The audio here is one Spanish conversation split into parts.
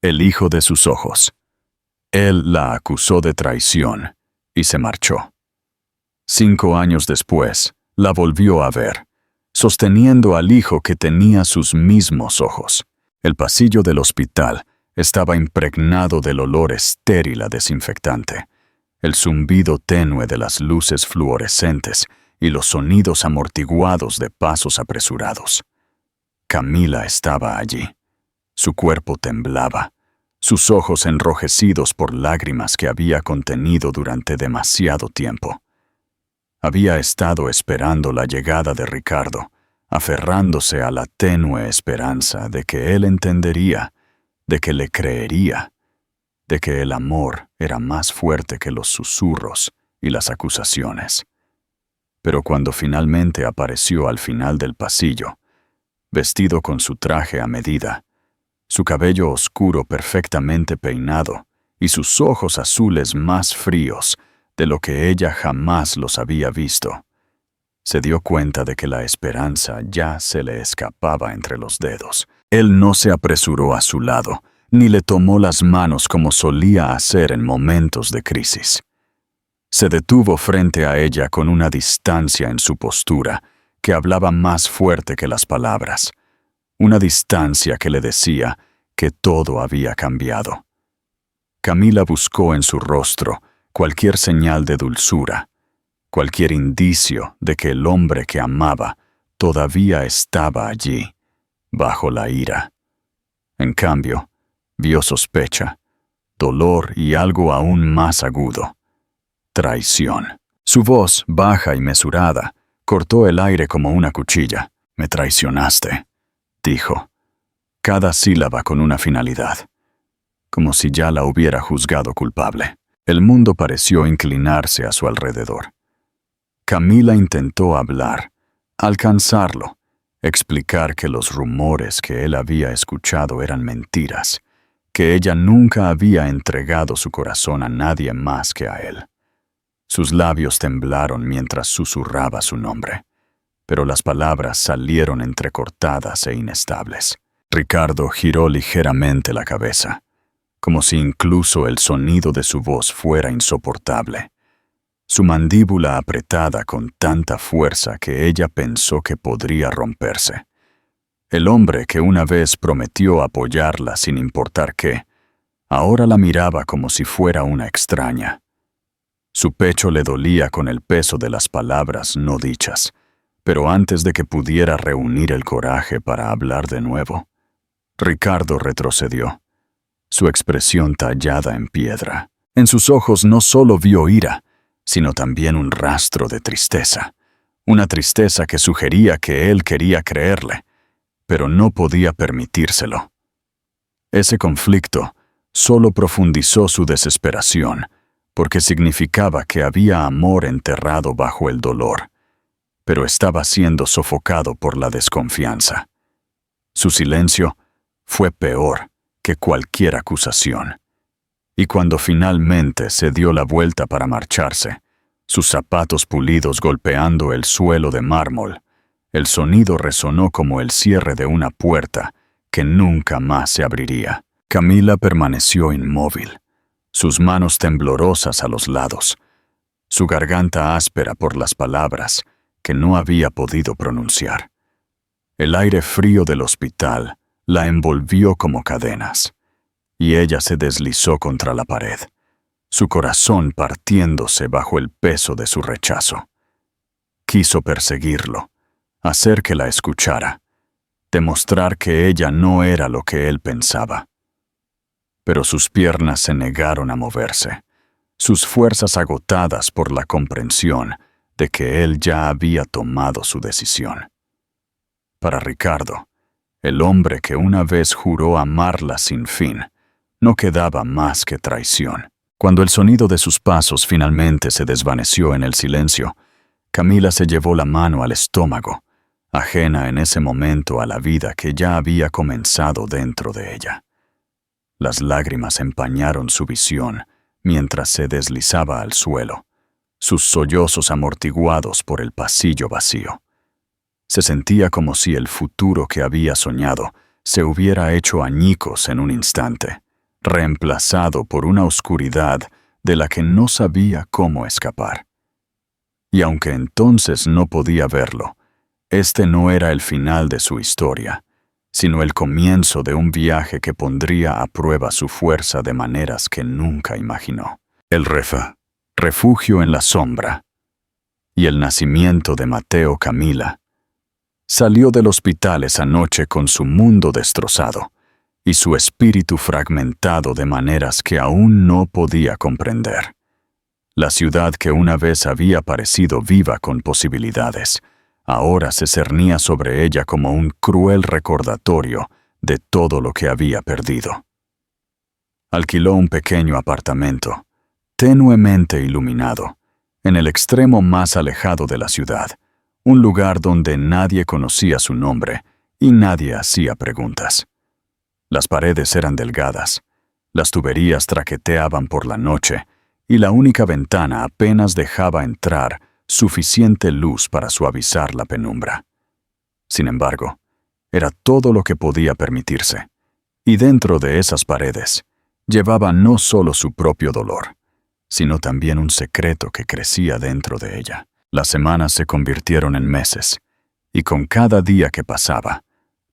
el hijo de sus ojos. Él la acusó de traición y se marchó. 5 años después, la volvió a ver, sosteniendo al hijo que tenía sus mismos ojos. El pasillo del hospital estaba impregnado del olor estéril a desinfectante, el zumbido tenue de las luces fluorescentes y los sonidos amortiguados de pasos apresurados. Camila estaba allí. Su cuerpo temblaba, sus ojos enrojecidos por lágrimas que había contenido durante demasiado tiempo. Había estado esperando la llegada de Ricardo, aferrándose a la tenue esperanza de que él entendería, de que le creería, de que el amor era más fuerte que los susurros y las acusaciones. Pero cuando finalmente apareció al final del pasillo, vestido con su traje a medida, su cabello oscuro perfectamente peinado y sus ojos azules más fríos de lo que ella jamás los había visto, se dio cuenta de que la esperanza ya se le escapaba entre los dedos. Él no se apresuró a su lado, ni le tomó las manos como solía hacer en momentos de crisis. Se detuvo frente a ella con una distancia en su postura que hablaba más fuerte que las palabras, una distancia que le decía que todo había cambiado. Camila buscó en su rostro cualquier señal de dulzura, cualquier indicio de que el hombre que amaba todavía estaba allí, bajo la ira. En cambio, vio sospecha, dolor y algo aún más agudo: traición. Su voz, baja y mesurada, cortó el aire como una cuchilla. «Me traicionaste», dijo, cada sílaba con una finalidad, como si ya la hubiera juzgado culpable. El mundo pareció inclinarse a su alrededor. Camila intentó hablar, alcanzarlo, explicar que los rumores que él había escuchado eran mentiras, que ella nunca había entregado su corazón a nadie más que a él. Sus labios temblaron mientras susurraba su nombre, pero las palabras salieron entrecortadas e inestables. Ricardo giró ligeramente la cabeza, como si incluso el sonido de su voz fuera insoportable. Su mandíbula apretada con tanta fuerza que ella pensó que podría romperse. El hombre que una vez prometió apoyarla sin importar qué, ahora la miraba como si fuera una extraña. Su pecho le dolía con el peso de las palabras no dichas, pero antes de que pudiera reunir el coraje para hablar de nuevo, Ricardo retrocedió, su expresión tallada en piedra. En sus ojos no solo vio ira, sino también un rastro de tristeza, una tristeza que sugería que él quería creerle, pero no podía permitírselo. Ese conflicto solo profundizó su desesperación, porque significaba que había amor enterrado bajo el dolor, pero estaba siendo sofocado por la desconfianza. Su silencio fue peor que cualquier acusación. Y cuando finalmente se dio la vuelta para marcharse, sus zapatos pulidos golpeando el suelo de mármol, el sonido resonó como el cierre de una puerta que nunca más se abriría. Camila permaneció inmóvil, sus manos temblorosas a los lados, su garganta áspera por las palabras que no había podido pronunciar. El aire frío del hospital la envolvió como cadenas, y ella se deslizó contra la pared, su corazón partiéndose bajo el peso de su rechazo. Quiso perseguirlo, hacer que la escuchara, demostrar que ella no era lo que él pensaba. Pero sus piernas se negaron a moverse, sus fuerzas agotadas por la comprensión de que él ya había tomado su decisión. Para Ricardo, el hombre que una vez juró amarla sin fin, no quedaba más que traición. Cuando el sonido de sus pasos finalmente se desvaneció en el silencio, Camila se llevó la mano al estómago, ajena en ese momento a la vida que ya había comenzado dentro de ella. Las lágrimas empañaron su visión mientras se deslizaba al suelo, sus sollozos amortiguados por el pasillo vacío. Se sentía como si el futuro que había soñado se hubiera hecho añicos en un instante. reemplazado por una oscuridad de la que no sabía cómo escapar. Y aunque entonces no podía verlo, este no era el final de su historia, sino el comienzo de un viaje que pondría a prueba su fuerza de maneras que nunca imaginó. El refugio en la sombra, y el nacimiento de Mateo Camila. Salió del hospital esa noche con su mundo destrozado y su espíritu fragmentado de maneras que aún no podía comprender. La ciudad que una vez había parecido viva con posibilidades, ahora se cernía sobre ella como un cruel recordatorio de todo lo que había perdido. Alquiló un pequeño apartamento, tenuemente iluminado, en el extremo más alejado de la ciudad, un lugar donde nadie conocía su nombre y nadie hacía preguntas. Las paredes eran delgadas, las tuberías traqueteaban por la noche y la única ventana apenas dejaba entrar suficiente luz para suavizar la penumbra. Sin embargo, era todo lo que podía permitirse, y dentro de esas paredes llevaba no solo su propio dolor, sino también un secreto que crecía dentro de ella. Las semanas se convirtieron en meses, y con cada día que pasaba,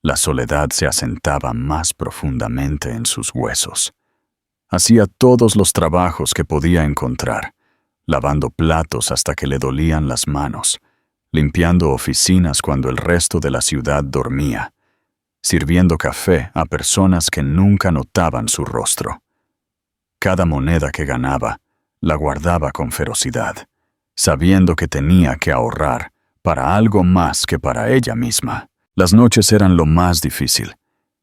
la soledad se asentaba más profundamente en sus huesos. Hacía todos los trabajos que podía encontrar, lavando platos hasta que le dolían las manos, limpiando oficinas cuando el resto de la ciudad dormía, sirviendo café a personas que nunca notaban su rostro. Cada moneda que ganaba, la guardaba con ferocidad, sabiendo que tenía que ahorrar para algo más que para ella misma. Las noches eran lo más difícil,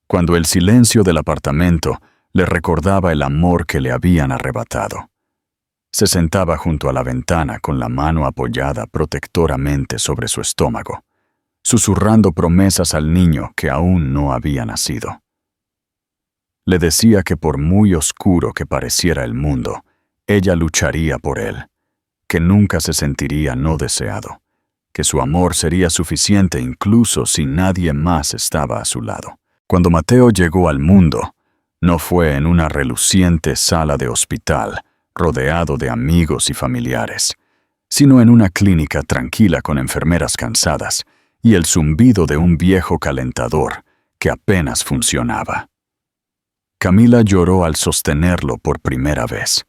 cuando el silencio del apartamento le recordaba el amor que le habían arrebatado. Se sentaba junto a la ventana con la mano apoyada protectoramente sobre su estómago, susurrando promesas al niño que aún no había nacido. Le decía que por muy oscuro que pareciera el mundo, ella lucharía por él, que nunca se sentiría no deseado, que su amor sería suficiente incluso si nadie más estaba a su lado. Cuando Mateo llegó al mundo, no fue en una reluciente sala de hospital, rodeado de amigos y familiares, sino en una clínica tranquila con enfermeras cansadas y el zumbido de un viejo calentador que apenas funcionaba. Camila lloró al sostenerlo por primera vez,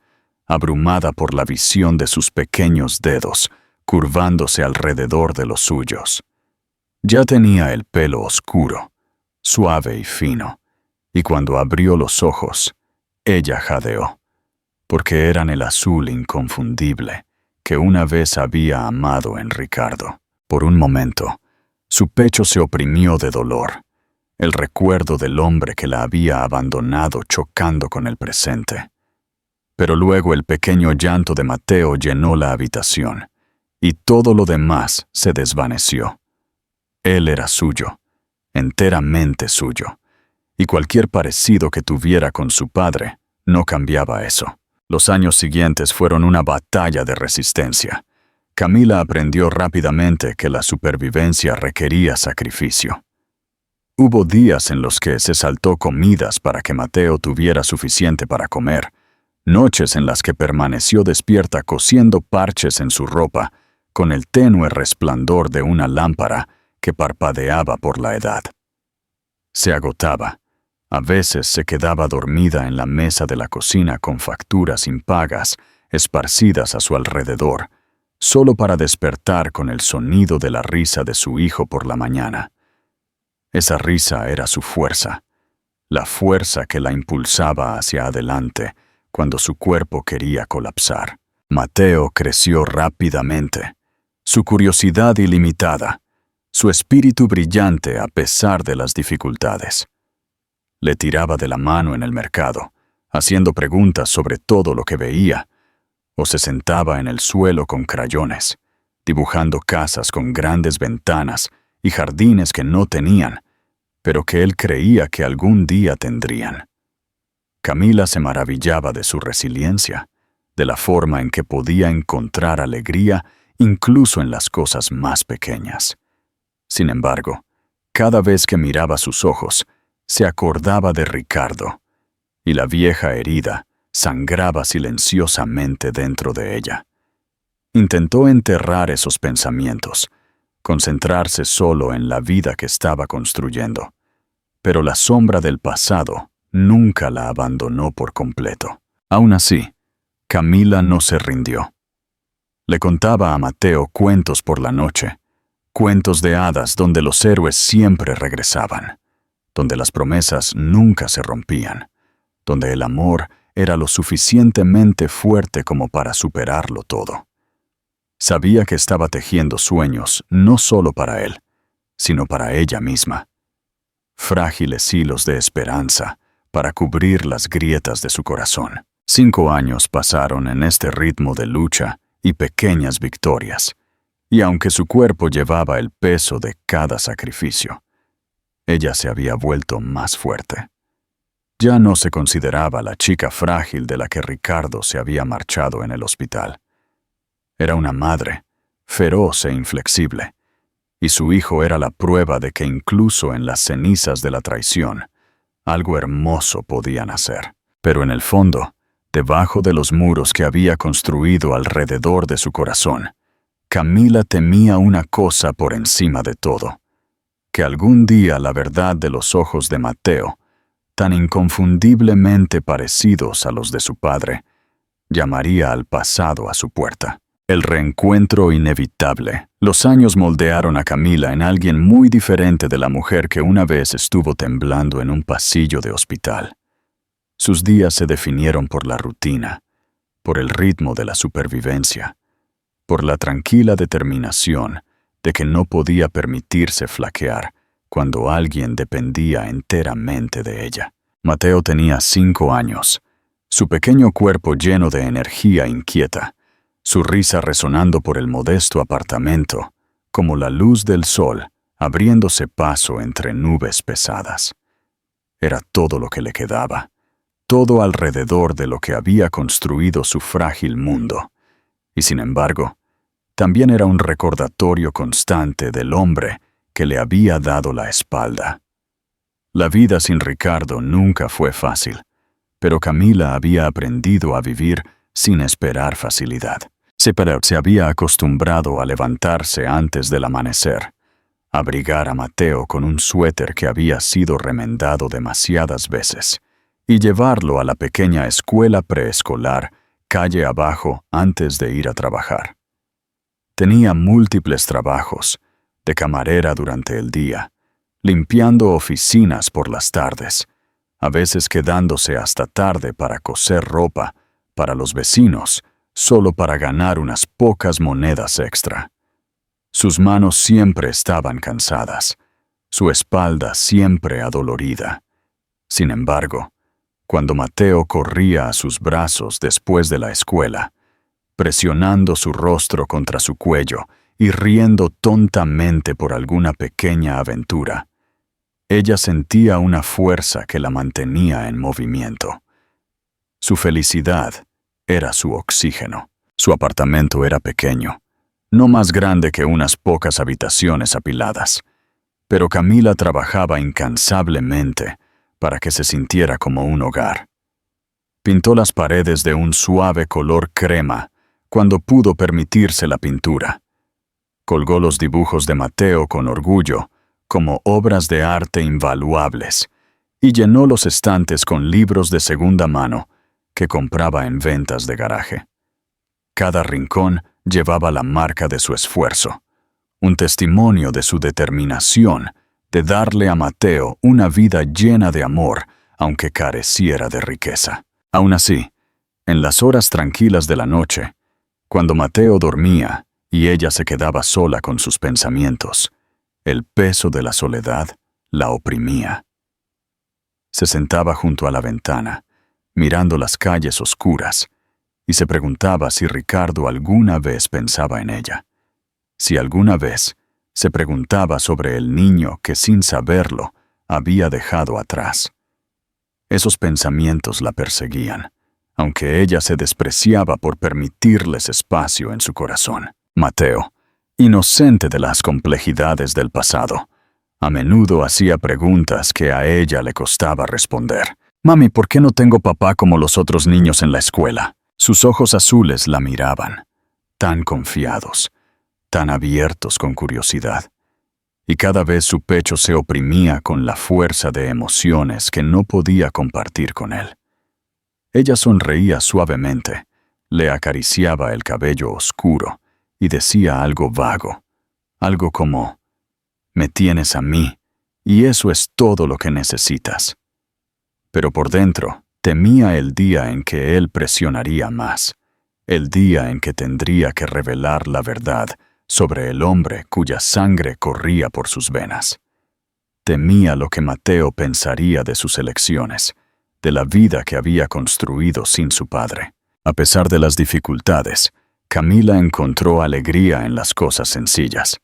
abrumada por la visión de sus pequeños dedos curvándose alrededor de los suyos. Ya tenía el pelo oscuro, suave y fino, y cuando abrió los ojos, ella jadeó, porque eran el azul inconfundible que una vez había amado en Ricardo. Por un momento, su pecho se oprimió de dolor, el recuerdo del hombre que la había abandonado chocando con el presente. Pero luego el pequeño llanto de Mateo llenó la habitación, y todo lo demás se desvaneció. Él era suyo, enteramente suyo, y cualquier parecido que tuviera con su padre no cambiaba eso. Los años siguientes fueron una batalla de resistencia. Camila aprendió rápidamente que la supervivencia requería sacrificio. Hubo días en los que se saltó comidas para que Mateo tuviera suficiente para comer, noches en las que permaneció despierta cosiendo parches en su ropa, con el tenue resplandor de una lámpara que parpadeaba por la edad. Se agotaba. A veces se quedaba dormida en la mesa de la cocina con facturas impagas esparcidas a su alrededor, solo para despertar con el sonido de la risa de su hijo por la mañana. Esa risa era su fuerza, la fuerza que la impulsaba hacia adelante cuando su cuerpo quería colapsar. Mateo creció rápidamente, su curiosidad ilimitada, su espíritu brillante a pesar de las dificultades. Le tiraba de la mano en el mercado, haciendo preguntas sobre todo lo que veía, o se sentaba en el suelo con crayones, dibujando casas con grandes ventanas y jardines que no tenían, pero que él creía que algún día tendrían. Camila se maravillaba de su resiliencia, de la forma en que podía encontrar alegría incluso en las cosas más pequeñas. Sin embargo, cada vez que miraba sus ojos, se acordaba de Ricardo, y la vieja herida sangraba silenciosamente dentro de ella. Intentó enterrar esos pensamientos, concentrarse solo en la vida que estaba construyendo, pero la sombra del pasado nunca la abandonó por completo. Aún así, Camila no se rindió. Le contaba a Mateo cuentos por la noche, cuentos de hadas donde los héroes siempre regresaban, donde las promesas nunca se rompían, donde el amor era lo suficientemente fuerte como para superarlo todo. Sabía que estaba tejiendo sueños no solo para él, sino para ella misma. Frágiles hilos de esperanza para cubrir las grietas de su corazón. 5 años pasaron en este ritmo de lucha y pequeñas victorias, y aunque su cuerpo llevaba el peso de cada sacrificio, ella se había vuelto más fuerte. Ya no se consideraba la chica frágil de la que Ricardo se había marchado en el hospital. Era una madre, feroz e inflexible, y su hijo era la prueba de que incluso en las cenizas de la traición, algo hermoso podía nacer. Pero en el fondo, debajo de los muros que había construido alrededor de su corazón, Camila temía una cosa por encima de todo: que algún día la verdad de los ojos de Mateo, tan inconfundiblemente parecidos a los de su padre, llamaría al pasado a su puerta. El reencuentro inevitable. Los años moldearon a Camila en alguien muy diferente de la mujer que una vez estuvo temblando en un pasillo de hospital. Sus días se definieron por la rutina, por el ritmo de la supervivencia, por la tranquila determinación de que no podía permitirse flaquear cuando alguien dependía enteramente de ella. Mateo tenía 5 años, su pequeño cuerpo lleno de energía inquieta, su risa resonando por el modesto apartamento, como la luz del sol abriéndose paso entre nubes pesadas. Era todo lo que le quedaba, todo alrededor de lo que había construido su frágil mundo, y sin embargo, también era un recordatorio constante del hombre que le había dado la espalda. La vida sin Ricardo nunca fue fácil, pero Camila había aprendido a vivir sin esperar facilidad. Se había acostumbrado a levantarse antes del amanecer, abrigar a Mateo con un suéter que había sido remendado demasiadas veces, y llevarlo a la pequeña escuela preescolar calle abajo antes de ir a trabajar. Tenía múltiples trabajos, de camarera durante el día, limpiando oficinas por las tardes, a veces quedándose hasta tarde para coser ropa para los vecinos, solo para ganar unas pocas monedas extra. Sus manos siempre estaban cansadas, su espalda siempre adolorida. Sin embargo, cuando Mateo corría a sus brazos después de la escuela, presionando su rostro contra su cuello y riendo tontamente por alguna pequeña aventura, ella sentía una fuerza que la mantenía en movimiento. Su felicidad era su oxígeno. Su apartamento era pequeño, no más grande que unas pocas habitaciones apiladas, pero Camila trabajaba incansablemente para que se sintiera como un hogar. Pintó las paredes de un suave color crema cuando pudo permitirse la pintura. Colgó los dibujos de Mateo con orgullo, como obras de arte invaluables, y llenó los estantes con libros de segunda mano que compraba en ventas de garaje. Cada rincón llevaba la marca de su esfuerzo, un testimonio de su determinación de darle a Mateo una vida llena de amor, aunque careciera de riqueza. Aún así, en las horas tranquilas de la noche, cuando Mateo dormía y ella se quedaba sola con sus pensamientos, el peso de la soledad la oprimía. Se sentaba junto a la ventana, mirando las calles oscuras, y se preguntaba si Ricardo alguna vez pensaba en ella, si alguna vez se preguntaba sobre el niño que sin saberlo había dejado atrás. Esos pensamientos la perseguían, aunque ella se despreciaba por permitirles espacio en su corazón. Mateo, inocente de las complejidades del pasado, a menudo hacía preguntas que a ella le costaba responder. «Mami, ¿por qué no tengo papá como los otros niños en la escuela?» Sus ojos azules la miraban, tan confiados, tan abiertos con curiosidad. Y cada vez su pecho se oprimía con la fuerza de emociones que no podía compartir con él. Ella sonreía suavemente, le acariciaba el cabello oscuro y decía algo vago, algo como, «Me tienes a mí, y eso es todo lo que necesitas». Pero por dentro temía el día en que él presionaría más, el día en que tendría que revelar la verdad sobre el hombre cuya sangre corría por sus venas. Temía lo que Mateo pensaría de sus elecciones, de la vida que había construido sin su padre. A pesar de las dificultades, Camila encontró alegría en las cosas sencillas.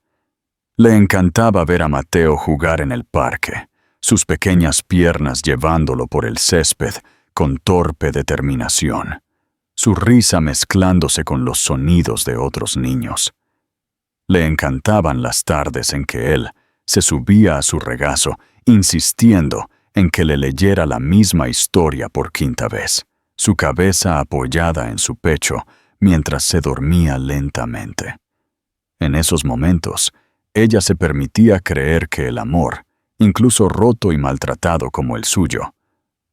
Le encantaba ver a Mateo jugar en el parque, sus pequeñas piernas llevándolo por el césped con torpe determinación, su risa mezclándose con los sonidos de otros niños. Le encantaban las tardes en que él se subía a su regazo, insistiendo en que le leyera la misma historia por quinta vez, su cabeza apoyada en su pecho mientras se dormía lentamente. En esos momentos, ella se permitía creer que el amor, incluso roto y maltratado como el suyo,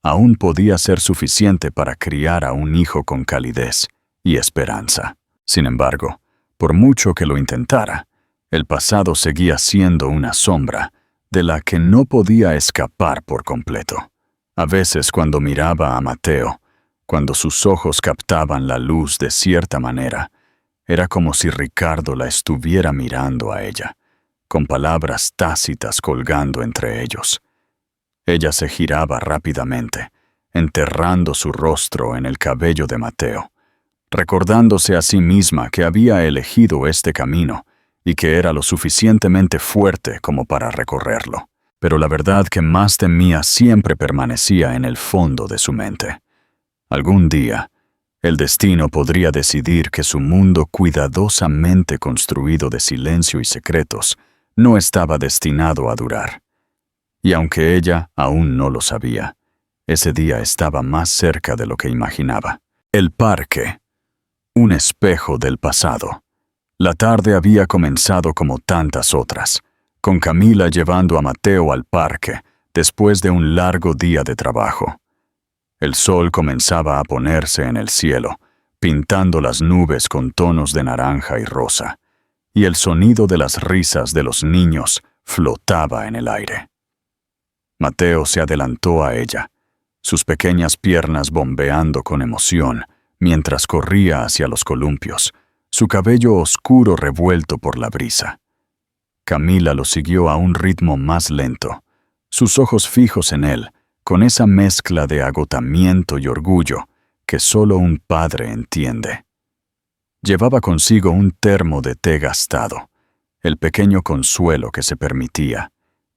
aún podía ser suficiente para criar a un hijo con calidez y esperanza. Sin embargo, por mucho que lo intentara, el pasado seguía siendo una sombra de la que no podía escapar por completo. A veces cuando miraba a Mateo, cuando sus ojos captaban la luz de cierta manera, era como si Ricardo la estuviera mirando a ella, con palabras tácitas colgando entre ellos. Ella se giraba rápidamente, enterrando su rostro en el cabello de Mateo, recordándose a sí misma que había elegido este camino y que era lo suficientemente fuerte como para recorrerlo. Pero la verdad que más temía siempre permanecía en el fondo de su mente. Algún día, el destino podría decidir que su mundo cuidadosamente construido de silencio y secretos no estaba destinado a durar. Y aunque ella aún no lo sabía, ese día estaba más cerca de lo que imaginaba. El parque, un espejo del pasado. La tarde había comenzado como tantas otras, con Camila llevando a Mateo al parque después de un largo día de trabajo. El sol comenzaba a ponerse en el cielo, pintando las nubes con tonos de naranja y rosa, y el sonido de las risas de los niños flotaba en el aire. Mateo se adelantó a ella, sus pequeñas piernas bombeando con emoción mientras corría hacia los columpios, su cabello oscuro revuelto por la brisa. Camila lo siguió a un ritmo más lento, sus ojos fijos en él, con esa mezcla de agotamiento y orgullo que solo un padre entiende. Llevaba consigo un termo de té gastado, el pequeño consuelo que se permitía,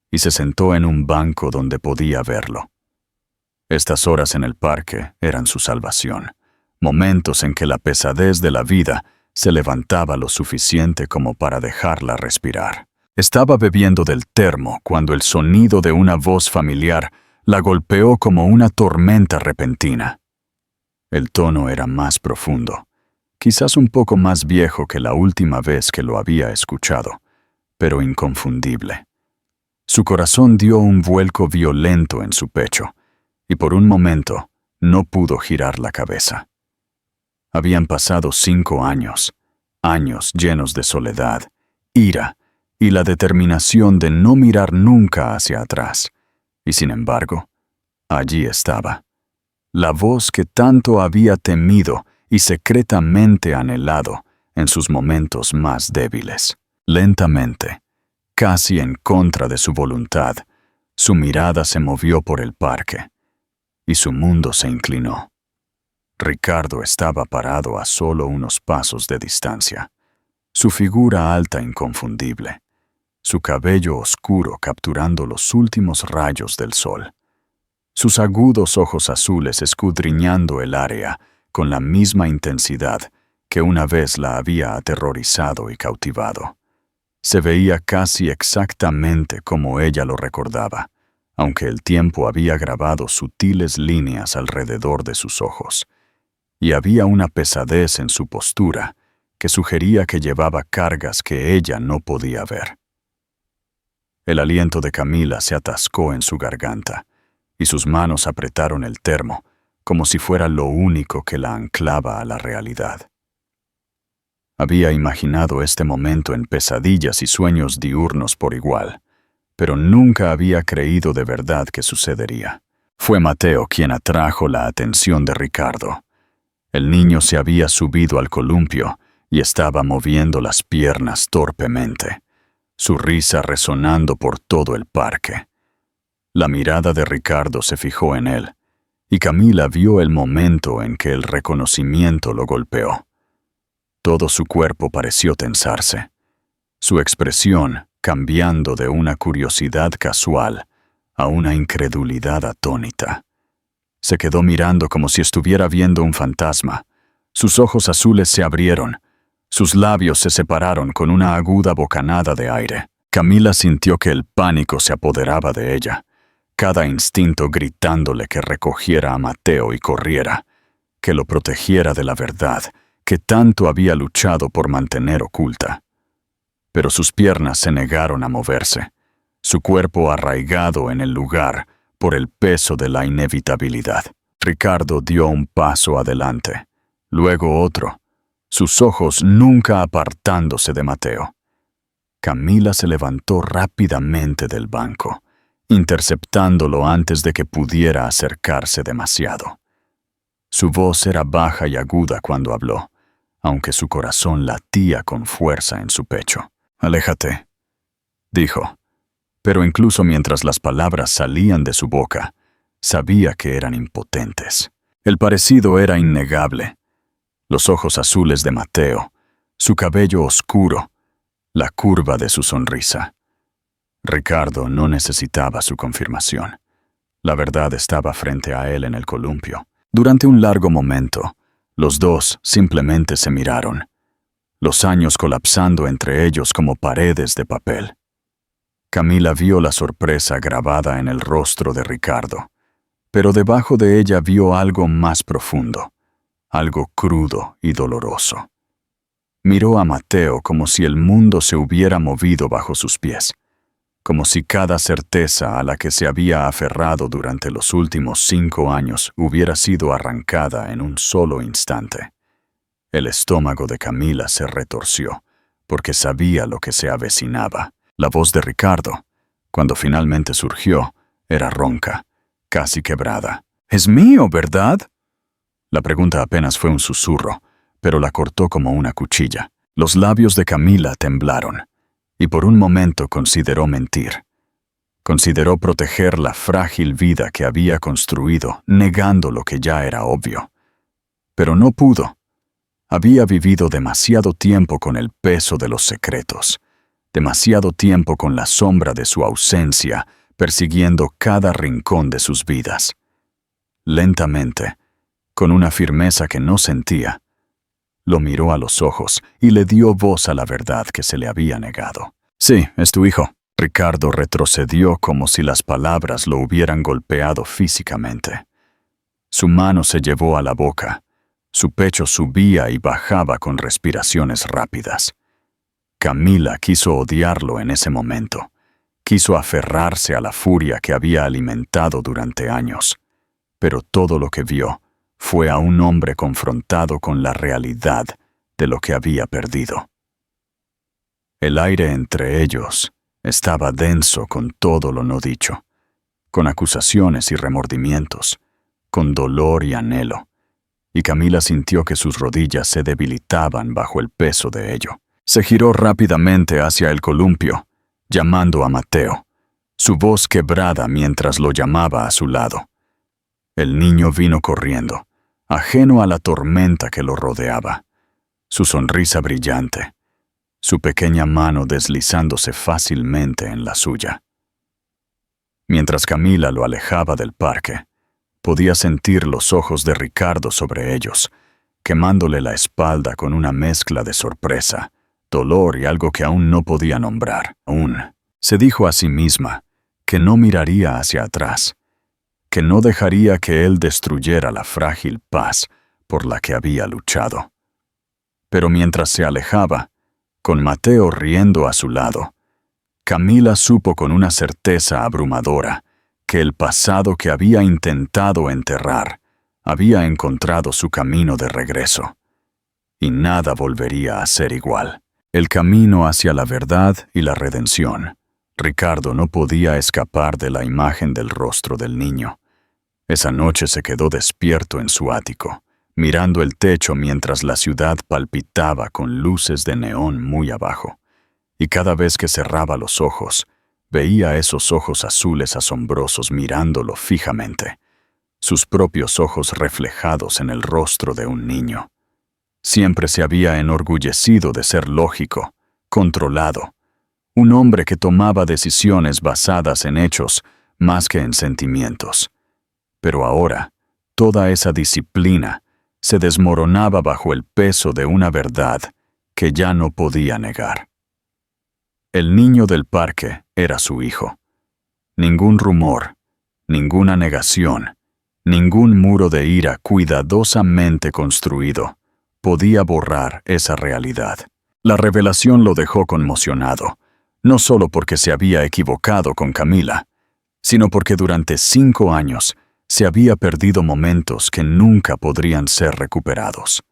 y se sentó en un banco donde podía verlo. Estas horas en el parque eran su salvación, momentos en que la pesadez de la vida se levantaba lo suficiente como para dejarla respirar. Estaba bebiendo del termo cuando el sonido de una voz familiar la golpeó como una tormenta repentina. El tono era más profundo, quizás un poco más viejo que la última vez que lo había escuchado, pero inconfundible. Su corazón dio un vuelco violento en su pecho, y por un momento no pudo girar la cabeza. Habían pasado 5 años, años llenos de soledad, ira y la determinación de no mirar nunca hacia atrás. Y sin embargo, allí estaba, la voz que tanto había temido y secretamente anhelado en sus momentos más débiles. Lentamente, casi en contra de su voluntad, su mirada se movió por el parque, y su mundo se inclinó. Ricardo estaba parado a solo unos pasos de distancia, su figura alta inconfundible, su cabello oscuro capturando los últimos rayos del sol, sus agudos ojos azules escudriñando el área con la misma intensidad que una vez la había aterrorizado y cautivado. Se veía casi exactamente como ella lo recordaba, aunque el tiempo había grabado sutiles líneas alrededor de sus ojos, y había una pesadez en su postura que sugería que llevaba cargas que ella no podía ver. El aliento de Camila se atascó en su garganta, y sus manos apretaron el termo, como si fuera lo único que la anclaba a la realidad. Había imaginado este momento en pesadillas y sueños diurnos por igual, pero nunca había creído de verdad que sucedería. Fue Mateo quien atrajo la atención de Ricardo. El niño se había subido al columpio y estaba moviendo las piernas torpemente, su risa resonando por todo el parque. La mirada de Ricardo se fijó en él, y Camila vio el momento en que el reconocimiento lo golpeó. Todo su cuerpo pareció tensarse, su expresión cambiando de una curiosidad casual a una incredulidad atónita. Se quedó mirando como si estuviera viendo un fantasma. Sus ojos azules se abrieron, sus labios se separaron con una aguda bocanada de aire. Camila sintió que el pánico se apoderaba de ella, cada instinto gritándole que recogiera a Mateo y corriera, que lo protegiera de la verdad que tanto había luchado por mantener oculta. Pero sus piernas se negaron a moverse, su cuerpo arraigado en el lugar por el peso de la inevitabilidad. Ricardo dio un paso adelante, luego otro, sus ojos nunca apartándose de Mateo. Camila se levantó rápidamente del banco, interceptándolo antes de que pudiera acercarse demasiado. Su voz era baja y aguda cuando habló, aunque su corazón latía con fuerza en su pecho. «Aléjate», dijo, pero incluso mientras las palabras salían de su boca, sabía que eran impotentes. El parecido era innegable. Los ojos azules de Mateo, su cabello oscuro, la curva de su sonrisa. Ricardo no necesitaba su confirmación. La verdad estaba frente a él en el columpio. Durante un largo momento, los dos simplemente se miraron, los años colapsando entre ellos como paredes de papel. Camila vio la sorpresa grabada en el rostro de Ricardo, pero debajo de ella vio algo más profundo, algo crudo y doloroso. Miró a Mateo como si el mundo se hubiera movido bajo sus pies, como si cada certeza a la que se había aferrado durante los últimos 5 años hubiera sido arrancada en un solo instante. El estómago de Camila se retorció, porque sabía lo que se avecinaba. La voz de Ricardo, cuando finalmente surgió, era ronca, casi quebrada. «Es mío, ¿verdad?». La pregunta apenas fue un susurro, pero la cortó como una cuchilla. Los labios de Camila temblaron, y por un momento consideró mentir. Consideró proteger la frágil vida que había construido, negando lo que ya era obvio. Pero no pudo. Había vivido demasiado tiempo con el peso de los secretos, demasiado tiempo con la sombra de su ausencia, persiguiendo cada rincón de sus vidas. Lentamente, con una firmeza que no sentía, lo miró a los ojos y le dio voz a la verdad que se le había negado. «Sí, es tu hijo». Ricardo retrocedió como si las palabras lo hubieran golpeado físicamente. Su mano se llevó a la boca. Su pecho subía y bajaba con respiraciones rápidas. Camila quiso odiarlo en ese momento. Quiso aferrarse a la furia que había alimentado durante años. Pero todo lo que vio fue a un hombre confrontado con la realidad de lo que había perdido. El aire entre ellos estaba denso con todo lo no dicho, con acusaciones y remordimientos, con dolor y anhelo, y Camila sintió que sus rodillas se debilitaban bajo el peso de ello. Se giró rápidamente hacia el columpio, llamando a Mateo, su voz quebrada mientras lo llamaba a su lado. El niño vino corriendo, ajeno a la tormenta que lo rodeaba, su sonrisa brillante, su pequeña mano deslizándose fácilmente en la suya. Mientras Camila lo alejaba del parque, podía sentir los ojos de Ricardo sobre ellos, quemándole la espalda con una mezcla de sorpresa, dolor y algo que aún no podía nombrar. Aún, se dijo a sí misma, que no miraría hacia atrás, que no dejaría que él destruyera la frágil paz por la que había luchado. Pero mientras se alejaba, con Mateo riendo a su lado, Camila supo con una certeza abrumadora que el pasado que había intentado enterrar había encontrado su camino de regreso, y nada volvería a ser igual. El camino hacia la verdad y la redención. Ricardo no podía escapar de la imagen del rostro del niño. Esa noche se quedó despierto en su ático, mirando el techo mientras la ciudad palpitaba con luces de neón muy abajo. Y cada vez que cerraba los ojos, veía esos ojos azules asombrosos mirándolo fijamente, sus propios ojos reflejados en el rostro de un niño. Siempre se había enorgullecido de ser lógico, controlado, un hombre que tomaba decisiones basadas en hechos más que en sentimientos. Pero ahora, toda esa disciplina se desmoronaba bajo el peso de una verdad que ya no podía negar. El niño del parque era su hijo. Ningún rumor, ninguna negación, ningún muro de ira cuidadosamente construido podía borrar esa realidad. La revelación lo dejó conmocionado, no solo porque se había equivocado con Camila, sino porque durante 5 años se había perdido momentos que nunca podrían ser recuperados.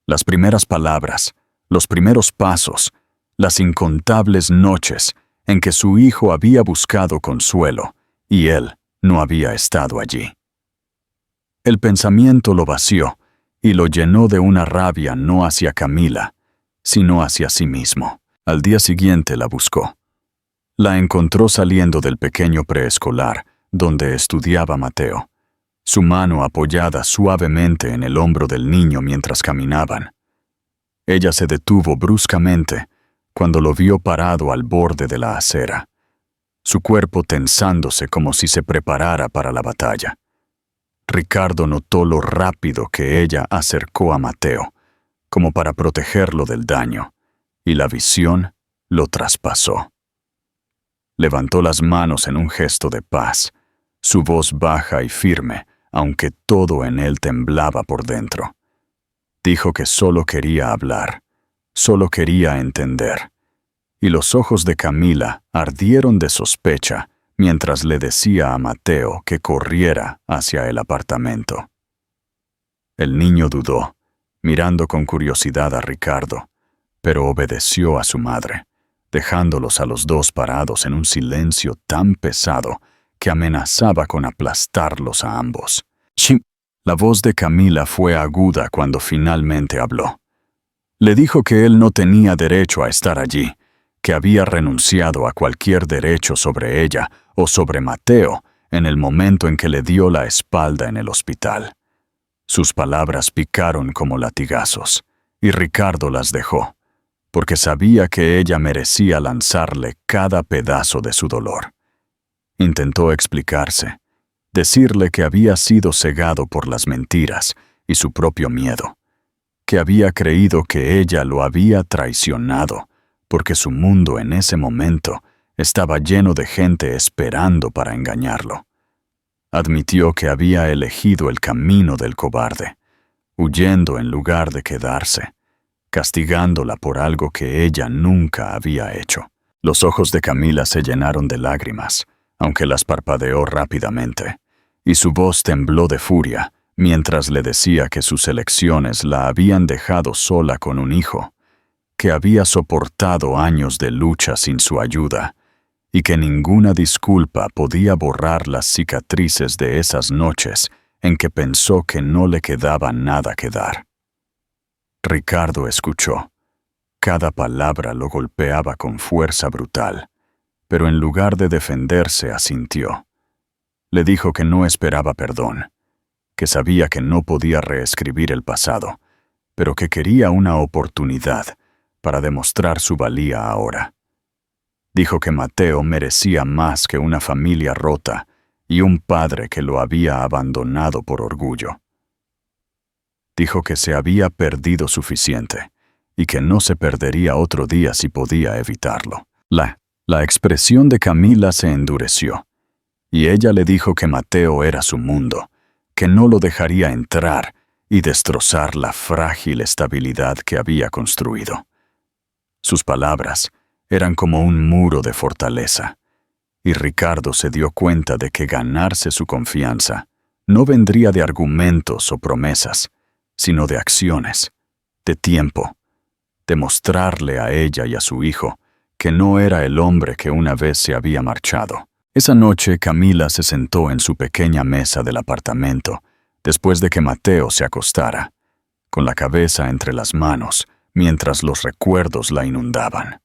Las primeras palabras, los primeros pasos, las incontables noches en que su hijo había buscado consuelo y él no había estado allí. El pensamiento lo vació y lo llenó de una rabia no hacia Camila, sino hacia sí mismo. Al día siguiente la buscó. La encontró saliendo del pequeño preescolar donde estudiaba Mateo, su mano apoyada suavemente en el hombro del niño mientras caminaban. Ella se detuvo bruscamente cuando lo vio parado al borde de la acera, su cuerpo tensándose como si se preparara para la batalla. Ricardo notó lo rápido que ella acercó a Mateo, como para protegerlo del daño, y la visión lo traspasó. Levantó las manos en un gesto de paz, su voz baja y firme, aunque todo en él temblaba por dentro. Dijo que solo quería hablar, solo quería entender, y los ojos de Camila ardieron de sospecha mientras le decía a Mateo que corriera hacia el apartamento. El niño dudó, mirando con curiosidad a Ricardo, pero obedeció a su madre, dejándolos a los dos parados en un silencio tan pesado que amenazaba con aplastarlos a ambos. ¡Chim! La voz de Camila fue aguda cuando finalmente habló. Le dijo que él no tenía derecho a estar allí, que había renunciado a cualquier derecho sobre ella o sobre Mateo en el momento en que le dio la espalda en el hospital. Sus palabras picaron como latigazos, y Ricardo las dejó, porque sabía que ella merecía lanzarle cada pedazo de su dolor. Intentó explicarse, decirle que había sido cegado por las mentiras y su propio miedo, que había creído que ella lo había traicionado, porque su mundo en ese momento estaba lleno de gente esperando para engañarlo. Admitió que había elegido el camino del cobarde, huyendo en lugar de quedarse, castigándola por algo que ella nunca había hecho. Los ojos de Camila se llenaron de lágrimas, aunque las parpadeó rápidamente, y su voz tembló de furia mientras le decía que sus elecciones la habían dejado sola con un hijo, que había soportado años de lucha sin su ayuda, y que ninguna disculpa podía borrar las cicatrices de esas noches en que pensó que no le quedaba nada que dar. Ricardo escuchó. Cada palabra lo golpeaba con fuerza brutal, pero en lugar de defenderse asintió. Le dijo que no esperaba perdón, que sabía que no podía reescribir el pasado, pero que quería una oportunidad para demostrar su valía ahora. Dijo que Mateo merecía más que una familia rota y un padre que lo había abandonado por orgullo. Dijo que se había perdido suficiente y que no se perdería otro día si podía evitarlo. La La expresión de Camila se endureció, y ella le dijo que Mateo era su mundo, que no lo dejaría entrar y destrozar la frágil estabilidad que había construido. Sus palabras eran como un muro de fortaleza, y Ricardo se dio cuenta de que ganarse su confianza no vendría de argumentos o promesas, sino de acciones, de tiempo, de mostrarle a ella y a su hijo que no era el hombre que una vez se había marchado. Esa noche Camila se sentó en su pequeña mesa del apartamento después de que Mateo se acostara, con la cabeza entre las manos mientras los recuerdos la inundaban.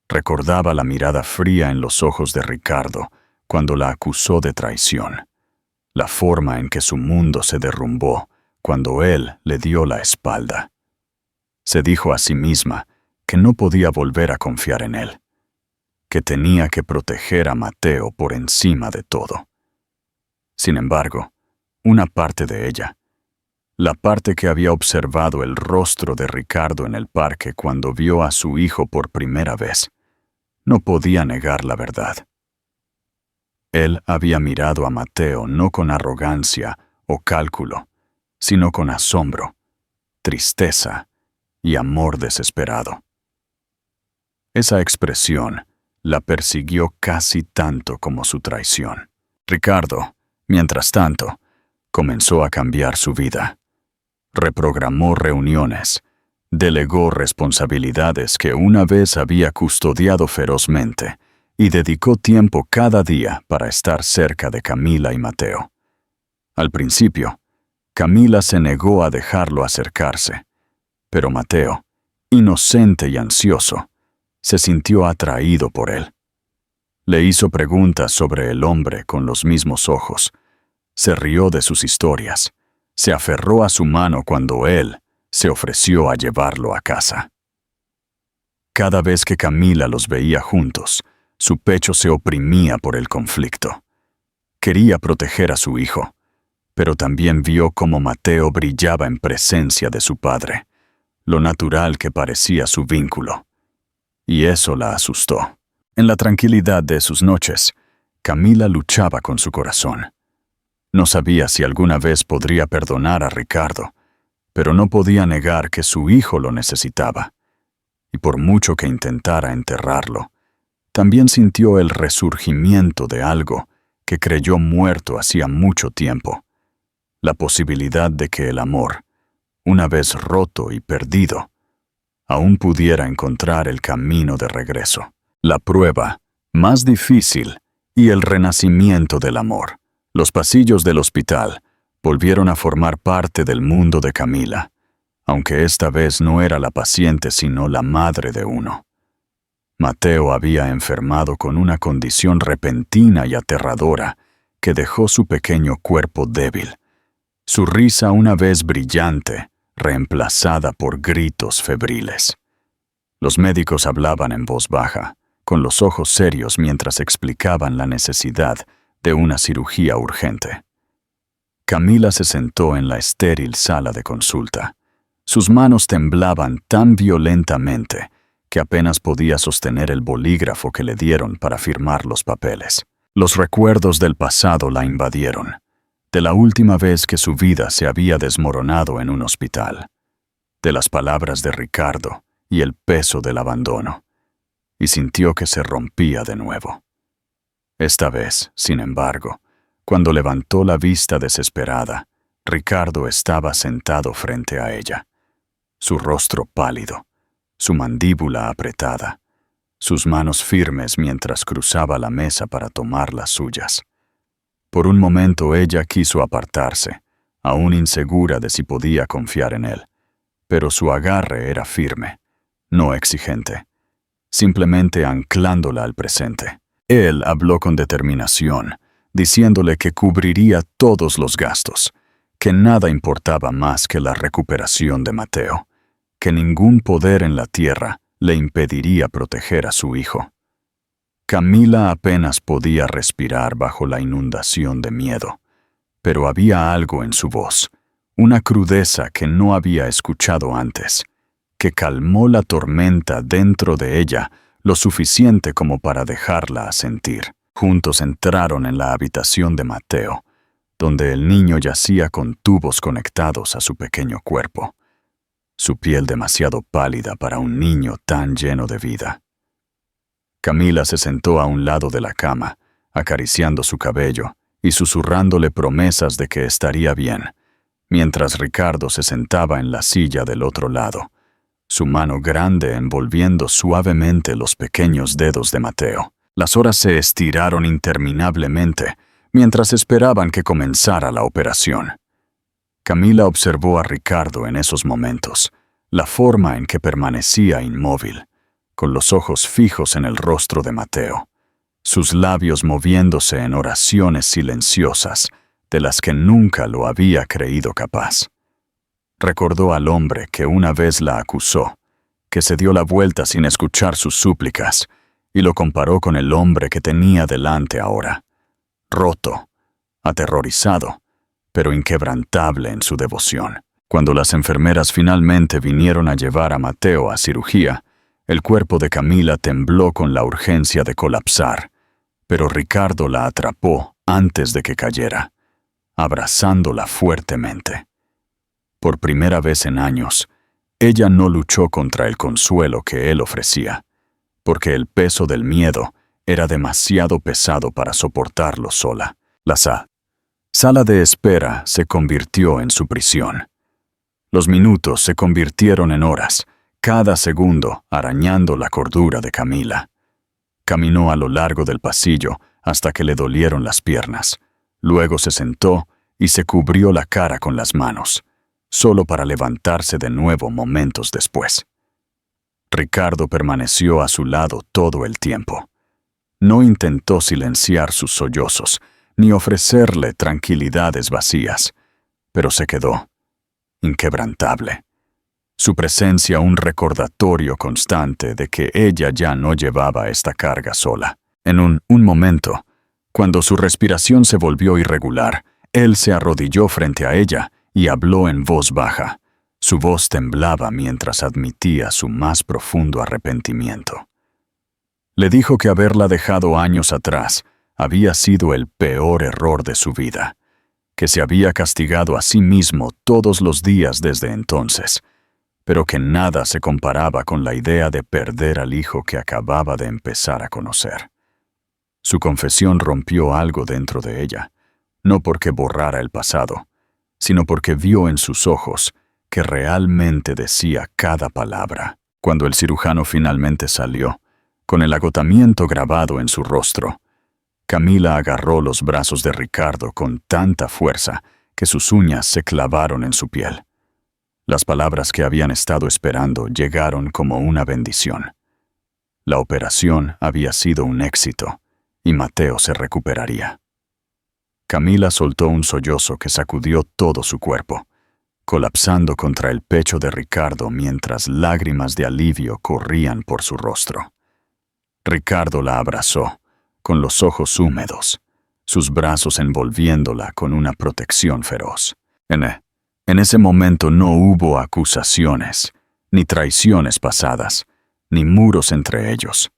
Recordaba la mirada fría en los ojos de Ricardo cuando la acusó de traición, la forma en que su mundo se derrumbó cuando él le dio la espalda. Se dijo a sí misma que no podía volver a confiar en él, que tenía que proteger a Mateo por encima de todo. Sin embargo, una parte de ella, la parte que había observado el rostro de Ricardo en el parque cuando vio a su hijo por primera vez, no podía negar la verdad. Él había mirado a Mateo no con arrogancia o cálculo, sino con asombro, tristeza y amor desesperado. Esa expresión la persiguió casi tanto como su traición. Ricardo, mientras tanto, comenzó a cambiar su vida. Reprogramó reuniones, delegó responsabilidades que una vez había custodiado ferozmente y dedicó tiempo cada día para estar cerca de Camila y Mateo. Al principio, Camila se negó a dejarlo acercarse, pero Mateo, inocente y ansioso, se sintió atraído por él. Le hizo preguntas sobre el hombre con los mismos ojos, se rió de sus historias, se aferró a su mano cuando él se ofreció a llevarlo a casa. Cada vez que Camila los veía juntos, su pecho se oprimía por el conflicto. Quería proteger a su hijo, pero también vio cómo Mateo brillaba en presencia de su padre, lo natural que parecía su vínculo. Y eso la asustó. En la tranquilidad de sus noches, Camila luchaba con su corazón. No sabía si alguna vez podría perdonar a Ricardo, pero no podía negar que su hijo lo necesitaba. Y por mucho que intentara enterrarlo, también sintió el resurgimiento de algo que creyó muerto hacía mucho tiempo, la posibilidad de que el amor, una vez roto y perdido, aún pudiera encontrar el camino de regreso. La prueba más difícil y el renacimiento del amor. Los pasillos del hospital volvieron a formar parte del mundo de Camila, aunque esta vez no era la paciente sino la madre de uno. Mateo había enfermado con una condición repentina y aterradora que dejó su pequeño cuerpo débil, su risa una vez brillante, reemplazada por gritos febriles. Los médicos hablaban en voz baja, con los ojos serios mientras explicaban la necesidad de una cirugía urgente. Camila se sentó en la estéril sala de consulta. Sus manos temblaban tan violentamente que apenas podía sostener el bolígrafo que le dieron para firmar los papeles. Los recuerdos del pasado la invadieron, de la última vez que su vida se había desmoronado en un hospital, de las palabras de Ricardo y el peso del abandono, y sintió que se rompía de nuevo. Esta vez, sin embargo, cuando levantó la vista desesperada, Ricardo estaba sentado frente a ella, su rostro pálido, su mandíbula apretada, sus manos firmes mientras cruzaba la mesa para tomar las suyas. Por un momento ella quiso apartarse, aún insegura de si podía confiar en él, pero su agarre era firme, no exigente, simplemente anclándola al presente. Él habló con determinación, diciéndole que cubriría todos los gastos, que nada importaba más que la recuperación de Mateo, que ningún poder en la tierra le impediría proteger a su hijo. Camila apenas podía respirar bajo la inundación de miedo, pero había algo en su voz, una crudeza que no había escuchado antes, que calmó la tormenta dentro de ella lo suficiente como para dejarla asentir. Juntos entraron en la habitación de Mateo, donde el niño yacía con tubos conectados a su pequeño cuerpo, su piel demasiado pálida para un niño tan lleno de vida. Camila se sentó a un lado de la cama, acariciando su cabello y susurrándole promesas de que estaría bien, mientras Ricardo se sentaba en la silla del otro lado, su mano grande envolviendo suavemente los pequeños dedos de Mateo. Las horas se estiraron interminablemente mientras esperaban que comenzara la operación. Camila observó a Ricardo en esos momentos, la forma en que permanecía inmóvil, con los ojos fijos en el rostro de Mateo, sus labios moviéndose en oraciones silenciosas de las que nunca lo había creído capaz. Recordó al hombre que una vez la acusó, que se dio la vuelta sin escuchar sus súplicas, y lo comparó con el hombre que tenía delante ahora, roto, aterrorizado, pero inquebrantable en su devoción. Cuando las enfermeras finalmente vinieron a llevar a Mateo a cirugía, el cuerpo de Camila tembló con la urgencia de colapsar, pero Ricardo la atrapó antes de que cayera, abrazándola fuertemente. Por primera vez en años, ella no luchó contra el consuelo que él ofrecía, porque el peso del miedo era demasiado pesado para soportarlo sola. La sala de espera se convirtió en su prisión. Los minutos se convirtieron en horas, cada segundo arañando la cordura de Camila. Caminó a lo largo del pasillo hasta que le dolieron las piernas. Luego se sentó y se cubrió la cara con las manos, solo para levantarse de nuevo momentos después. Ricardo permaneció a su lado todo el tiempo. No intentó silenciar sus sollozos, ni ofrecerle tranquilidades vacías, pero se quedó, inquebrantable. Su presencia un recordatorio constante de que ella ya no llevaba esta carga sola. En un momento, cuando su respiración se volvió irregular, él se arrodilló frente a ella y habló en voz baja. Su voz temblaba mientras admitía su más profundo arrepentimiento. Le dijo que haberla dejado años atrás había sido el peor error de su vida, que se había castigado a sí mismo todos los días desde entonces, pero que nada se comparaba con la idea de perder al hijo que acababa de empezar a conocer. Su confesión rompió algo dentro de ella, no porque borrara el pasado, sino porque vio en sus ojos que realmente decía cada palabra. Cuando el cirujano finalmente salió, con el agotamiento grabado en su rostro, Camila agarró los brazos de Ricardo con tanta fuerza que sus uñas se clavaron en su piel. Las palabras que habían estado esperando llegaron como una bendición. La operación había sido un éxito y Mateo se recuperaría. Camila soltó un sollozo que sacudió todo su cuerpo, colapsando contra el pecho de Ricardo mientras lágrimas de alivio corrían por su rostro. Ricardo la abrazó, con los ojos húmedos, sus brazos envolviéndola con una protección feroz. En ese momento no hubo acusaciones, ni traiciones pasadas, ni muros entre ellos.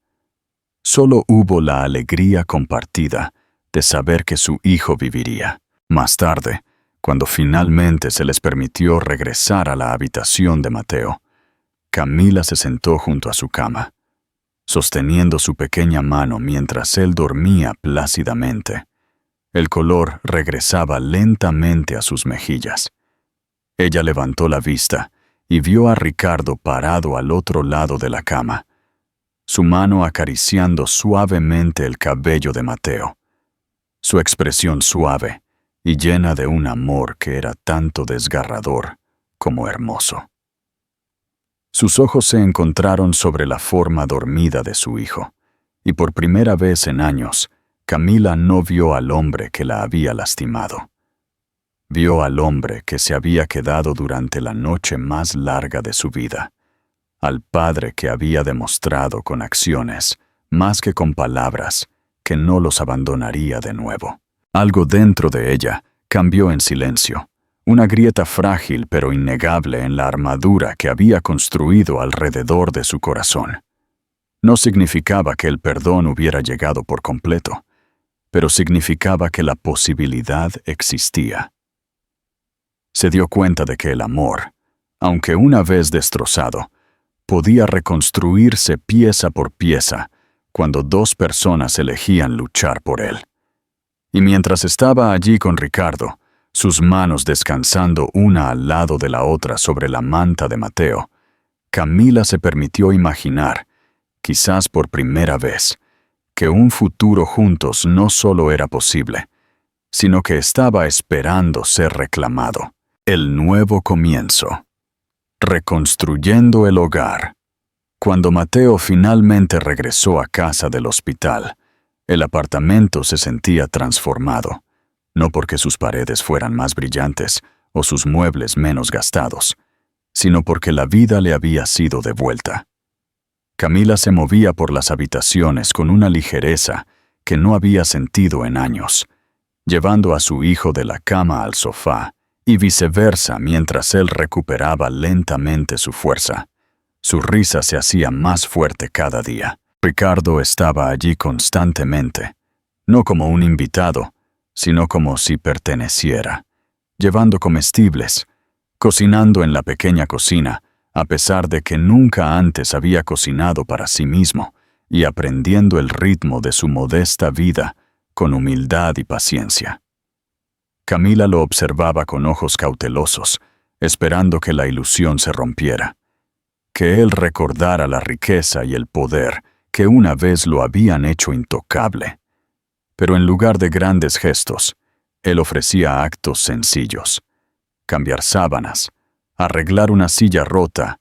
Solo hubo la alegría compartida de saber que su hijo viviría. Más tarde, cuando finalmente se les permitió regresar a la habitación de Mateo, Camila se sentó junto a su cama, sosteniendo su pequeña mano mientras él dormía plácidamente. El color regresaba lentamente a sus mejillas. Ella levantó la vista y vio a Ricardo parado al otro lado de la cama, su mano acariciando suavemente el cabello de Mateo, su expresión suave y llena de un amor que era tanto desgarrador como hermoso. Sus ojos se encontraron sobre la forma dormida de su hijo, y por primera vez en años, Camila no vio al hombre que la había lastimado. Vio al hombre que se había quedado durante la noche más larga de su vida, al padre que había demostrado con acciones, más que con palabras, que no los abandonaría de nuevo. Algo dentro de ella cambió en silencio, una grieta frágil pero innegable en la armadura que había construido alrededor de su corazón. No significaba que el perdón hubiera llegado por completo, pero significaba que la posibilidad existía. Se dio cuenta de que el amor, aunque una vez destrozado, podía reconstruirse pieza por pieza cuando dos personas elegían luchar por él. Y mientras estaba allí con Ricardo, sus manos descansando una al lado de la otra sobre la manta de Mateo, Camila se permitió imaginar, quizás por primera vez, que un futuro juntos no solo era posible, sino que estaba esperando ser reclamado. El nuevo comienzo. Reconstruyendo el hogar. Cuando Mateo finalmente regresó a casa del hospital, el apartamento se sentía transformado, no porque sus paredes fueran más brillantes o sus muebles menos gastados, sino porque la vida le había sido devuelta. Camila se movía por las habitaciones con una ligereza que no había sentido en años, llevando a su hijo de la cama al sofá y viceversa mientras él recuperaba lentamente su fuerza. Su risa se hacía más fuerte cada día. Ricardo estaba allí constantemente, no como un invitado, sino como si perteneciera, llevando comestibles, cocinando en la pequeña cocina, a pesar de que nunca antes había cocinado para sí mismo, y aprendiendo el ritmo de su modesta vida con humildad y paciencia. Camila lo observaba con ojos cautelosos, esperando que la ilusión se rompiera, que él recordara la riqueza y el poder que una vez lo habían hecho intocable. Pero en lugar de grandes gestos, él ofrecía actos sencillos: cambiar sábanas, arreglar una silla rota,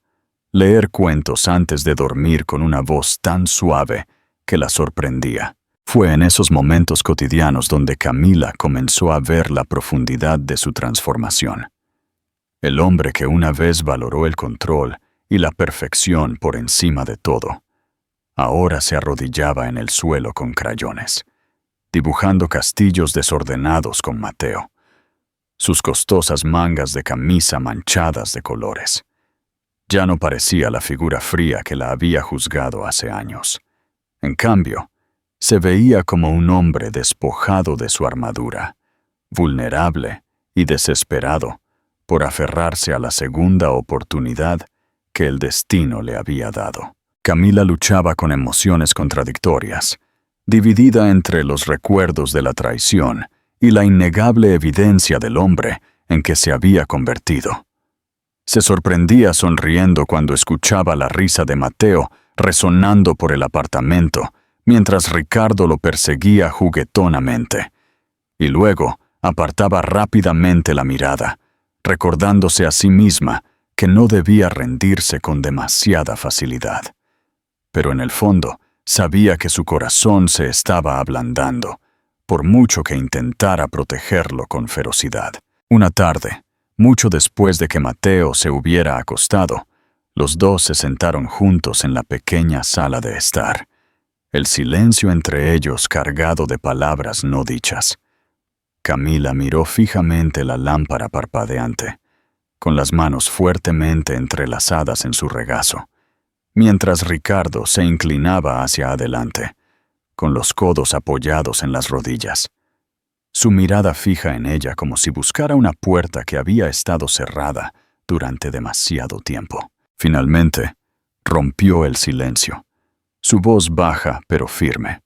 leer cuentos antes de dormir con una voz tan suave que la sorprendía. Fue en esos momentos cotidianos donde Camila comenzó a ver la profundidad de su transformación. El hombre que una vez valoró el control y la perfección por encima de todo, ahora se arrodillaba en el suelo con crayones, dibujando castillos desordenados con Mateo, sus costosas mangas de camisa manchadas de colores. Ya no parecía la figura fría que la había juzgado hace años. En cambio, se veía como un hombre despojado de su armadura, vulnerable y desesperado por aferrarse a la segunda oportunidad que el destino le había dado. Camila luchaba con emociones contradictorias, dividida entre los recuerdos de la traición y la innegable evidencia del hombre en que se había convertido. Se sorprendía sonriendo cuando escuchaba la risa de Mateo resonando por el apartamento, mientras Ricardo lo perseguía juguetonamente, y luego apartaba rápidamente la mirada, recordándose a sí misma que no debía rendirse con demasiada facilidad. Pero en el fondo, sabía que su corazón se estaba ablandando, por mucho que intentara protegerlo con ferocidad. Una tarde, mucho después de que Mateo se hubiera acostado, los dos se sentaron juntos en la pequeña sala de estar, el silencio entre ellos cargado de palabras no dichas. Camila miró fijamente la lámpara parpadeante, con las manos fuertemente entrelazadas en su regazo, mientras Ricardo se inclinaba hacia adelante, con los codos apoyados en las rodillas, su mirada fija en ella como si buscara una puerta que había estado cerrada durante demasiado tiempo. Finalmente, rompió el silencio, su voz baja pero firme.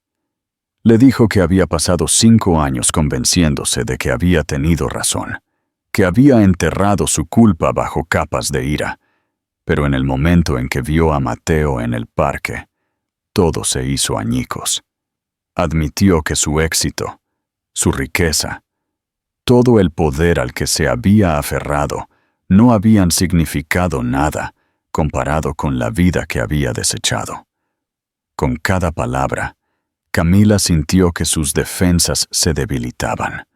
Le dijo que había pasado 5 años convenciéndose de que había tenido razón, que había enterrado su culpa bajo capas de ira, pero en el momento en que vio a Mateo en el parque, todo se hizo añicos. Admitió que su éxito, su riqueza, todo el poder al que se había aferrado, no habían significado nada comparado con la vida que había desechado. Con cada palabra, Camila sintió que sus defensas se debilitaban,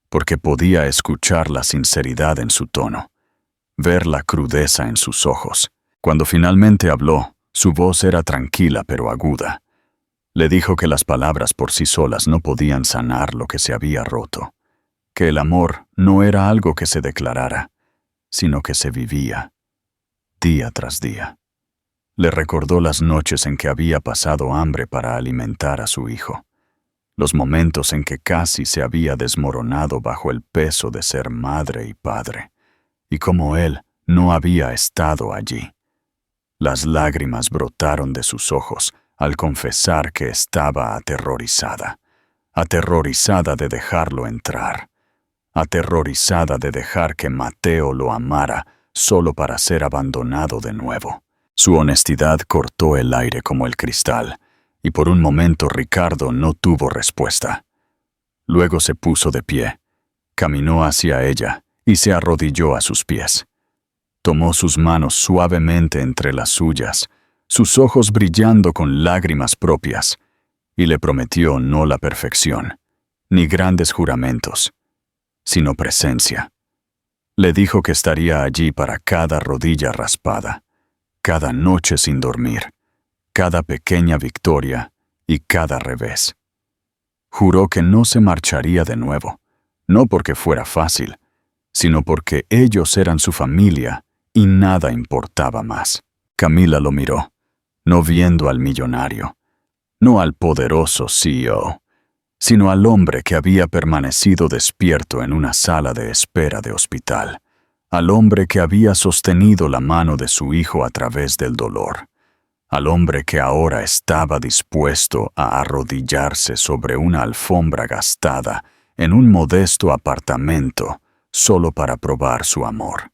porque podía escuchar la sinceridad en su tono, ver la crudeza en sus ojos. Cuando finalmente habló, su voz era tranquila pero aguda. Le dijo que las palabras por sí solas no podían sanar lo que se había roto, que el amor no era algo que se declarara, sino que se vivía, día tras día. Le recordó las noches en que había pasado hambre para alimentar a su hijo, los momentos en que casi se había desmoronado bajo el peso de ser madre y padre, y cómo él no había estado allí. Las lágrimas brotaron de sus ojos al confesar que estaba aterrorizada de dejarlo entrar, aterrorizada de dejar que Mateo lo amara solo para ser abandonado de nuevo. Su honestidad cortó el aire como el cristal, y por un momento Ricardo no tuvo respuesta. Luego se puso de pie, caminó hacia ella y se arrodilló a sus pies. Tomó sus manos suavemente entre las suyas, sus ojos brillando con lágrimas propias, y le prometió no la perfección, ni grandes juramentos, sino presencia. Le dijo que estaría allí para cada rodilla raspada, cada noche sin dormir, cada pequeña victoria y cada revés. Juró que no se marcharía de nuevo, no porque fuera fácil, sino porque ellos eran su familia y nada importaba más. Camila lo miró, no viendo al millonario, no al poderoso CEO, sino al hombre que había permanecido despierto en una sala de espera de hospital, al hombre que había sostenido la mano de su hijo a través del dolor, al hombre que ahora estaba dispuesto a arrodillarse sobre una alfombra gastada en un modesto apartamento solo para probar su amor.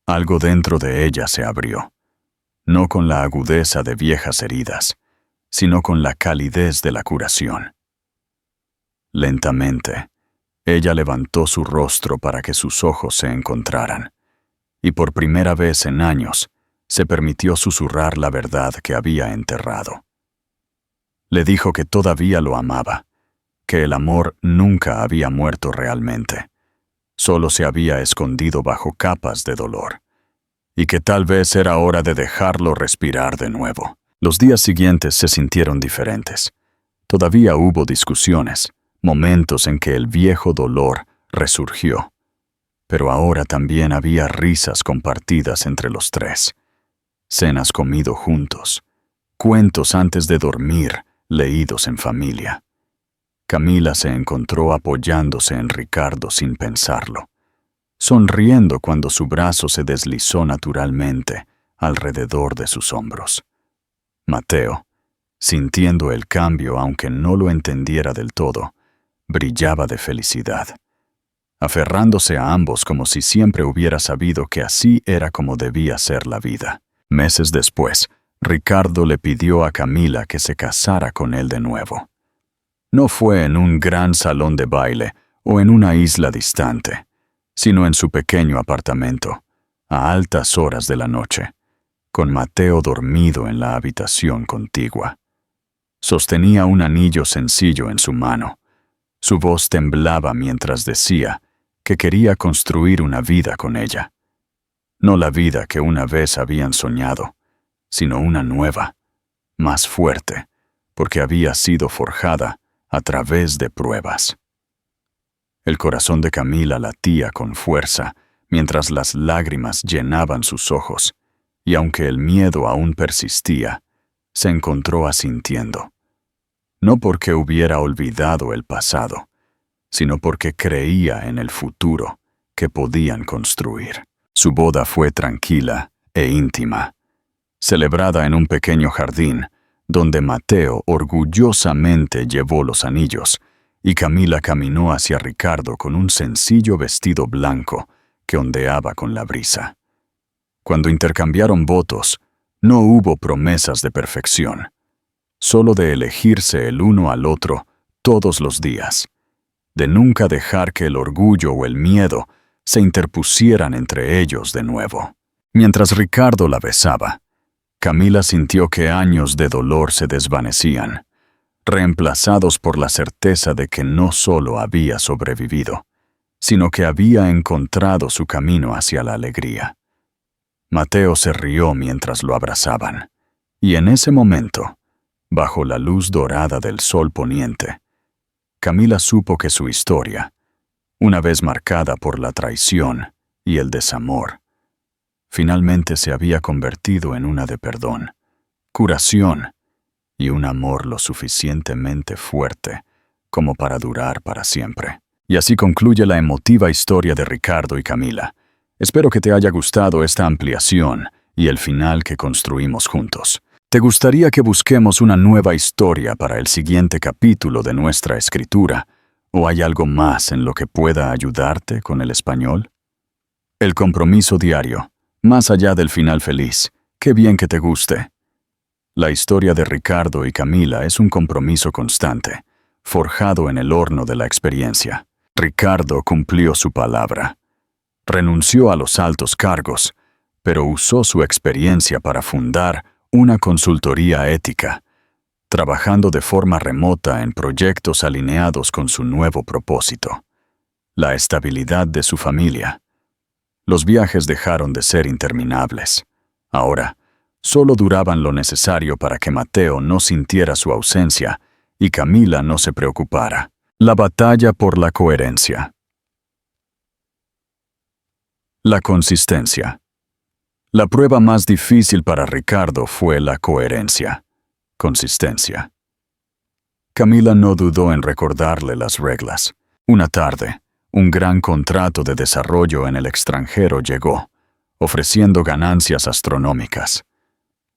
Algo dentro de ella se abrió, no con la agudeza de viejas heridas, sino con la calidez de la curación. Lentamente, ella levantó su rostro para que sus ojos se encontraran, y por primera vez en años se permitió susurrar la verdad que había enterrado. Le dijo que todavía lo amaba, que el amor nunca había muerto realmente, solo se había escondido bajo capas de dolor, y que tal vez era hora de dejarlo respirar de nuevo. Los días siguientes se sintieron diferentes. Todavía hubo discusiones, momentos en que el viejo dolor resurgió, pero ahora también había risas compartidas entre los tres, cenas comido juntos, cuentos antes de dormir leídos en familia. Camila se encontró apoyándose en Ricardo sin pensarlo, sonriendo cuando su brazo se deslizó naturalmente alrededor de sus hombros. Mateo, sintiendo el cambio aunque no lo entendiera del todo, brillaba de felicidad, aferrándose a ambos como si siempre hubiera sabido que así era como debía ser la vida. Meses después, Ricardo le pidió a Camila que se casara con él de nuevo. No fue en un gran salón de baile o en una isla distante, sino en su pequeño apartamento, a altas horas de la noche, con Mateo dormido en la habitación contigua. Sostenía un anillo sencillo en su mano. Su voz temblaba mientras decía que quería construir una vida con ella. No la vida que una vez habían soñado, sino una nueva, más fuerte, porque había sido forjada a través de pruebas. El corazón de Camila latía con fuerza mientras las lágrimas llenaban sus ojos, y aunque el miedo aún persistía, se encontró asintiendo. No porque hubiera olvidado el pasado, sino porque creía en el futuro que podían construir. Su boda fue tranquila e íntima, celebrada en un pequeño jardín, donde Mateo orgullosamente llevó los anillos, y Camila caminó hacia Ricardo con un sencillo vestido blanco que ondeaba con la brisa. Cuando intercambiaron votos, no hubo promesas de perfección, solo de elegirse el uno al otro todos los días, de nunca dejar que el orgullo o el miedo se interpusieran entre ellos de nuevo. Mientras Ricardo la besaba, Camila sintió que años de dolor se desvanecían, reemplazados por la certeza de que no solo había sobrevivido, sino que había encontrado su camino hacia la alegría. Mateo se rió mientras lo abrazaban, y en ese momento, bajo la luz dorada del sol poniente, Camila supo que su historia, una vez marcada por la traición y el desamor, finalmente se había convertido en una de perdón, curación y un amor lo suficientemente fuerte como para durar para siempre. Y así concluye la emotiva historia de Ricardo y Camila. Espero que te haya gustado esta ampliación y el final que construimos juntos. ¿Te gustaría que busquemos una nueva historia para el siguiente capítulo de nuestra escritura? ¿O hay algo más en lo que pueda ayudarte con el español? El compromiso diario, más allá del final feliz. Qué bien que te guste. La historia de Ricardo y Camila es un compromiso constante, forjado en el horno de la experiencia. Ricardo cumplió su palabra. Renunció a los altos cargos, pero usó su experiencia para fundar una consultoría ética, trabajando de forma remota en proyectos alineados con su nuevo propósito, la estabilidad de su familia. Los viajes dejaron de ser interminables. Ahora, solo duraban lo necesario para que Mateo no sintiera su ausencia y Camila no se preocupara. La batalla por la coherencia. La consistencia. La prueba más difícil para Ricardo fue la coherencia. Consistencia. Camila no dudó en recordarle las reglas. Una tarde, un gran contrato de desarrollo en el extranjero llegó, ofreciendo ganancias astronómicas.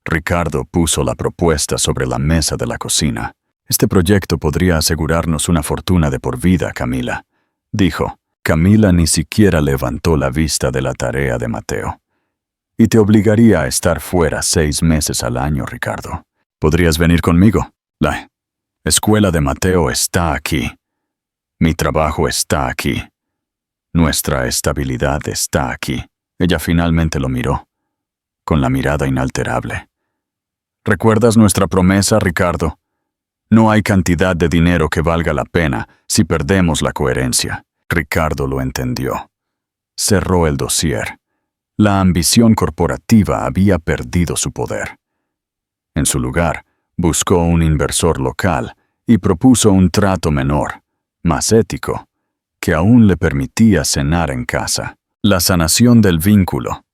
Ricardo puso la propuesta sobre la mesa de la cocina. Este proyecto podría asegurarnos una fortuna de por vida, Camila, dijo. Camila ni siquiera levantó la vista de la tarea de Mateo. Y te obligaría a estar fuera 6 meses al año, Ricardo. ¿Podrías venir conmigo? La escuela de Mateo está aquí. Mi trabajo está aquí. Nuestra estabilidad está aquí. Ella finalmente lo miró, con la mirada inalterable. ¿Recuerdas nuestra promesa, Ricardo? No hay cantidad de dinero que valga la pena si perdemos la coherencia. Ricardo lo entendió. Cerró el dossier. La ambición corporativa había perdido su poder. En su lugar, buscó un inversor local y propuso un trato menor, más ético, que aún le permitía cenar en casa. La sanación del vínculo.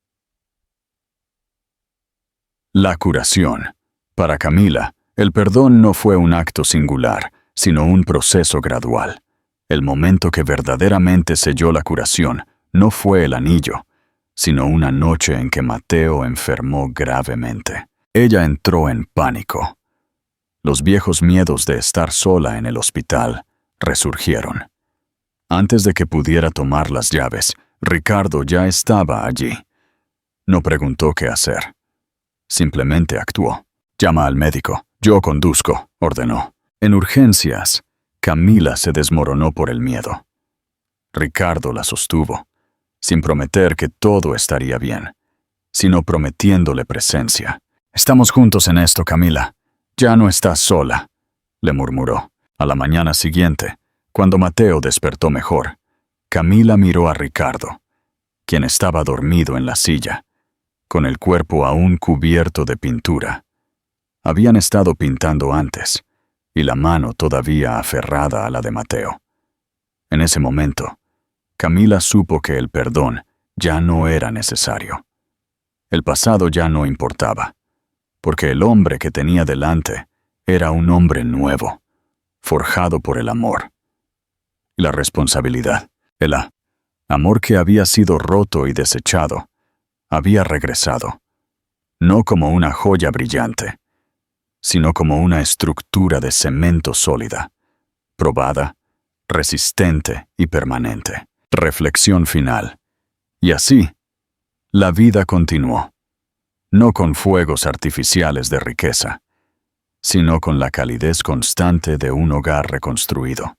La curación. Para Camila, el perdón no fue un acto singular, sino un proceso gradual. El momento que verdaderamente selló la curación no fue el anillo, sino una noche en que Mateo enfermó gravemente. Ella entró en pánico. Los viejos miedos de estar sola en el hospital resurgieron. Antes de que pudiera tomar las llaves, Ricardo ya estaba allí. No preguntó qué hacer. Simplemente actuó. Llama al médico. Yo conduzco, ordenó. En urgencias, Camila se desmoronó por el miedo. Ricardo la sostuvo, sin prometer que todo estaría bien, sino prometiéndole presencia. Estamos juntos en esto, Camila. Ya no estás sola, le murmuró. A la mañana siguiente, cuando Mateo despertó mejor, Camila miró a Ricardo, quien estaba dormido en la silla, con el cuerpo aún cubierto de pintura. Habían estado pintando antes, y la mano todavía aferrada a la de Mateo. En ese momento, Camila supo que el perdón ya no era necesario. El pasado ya no importaba, porque el hombre que tenía delante era un hombre nuevo, forjado por el amor. Y la responsabilidad, el amor que había sido roto y desechado, había regresado, no como una joya brillante, sino como una estructura de cemento sólida, probada, resistente y permanente. Reflexión final. Y así, la vida continuó, no con fuegos artificiales de riqueza, sino con la calidez constante de un hogar reconstruido.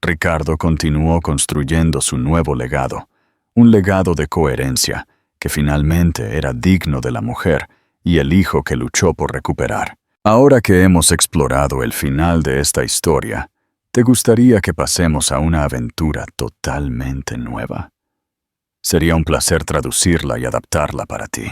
Ricardo continuó construyendo su nuevo legado, un legado de coherencia que finalmente era digno de la mujer y el hijo que luchó por recuperar. Ahora que hemos explorado el final de esta historia, ¿te gustaría que pasemos a una aventura totalmente nueva? Sería un placer traducirla y adaptarla para ti.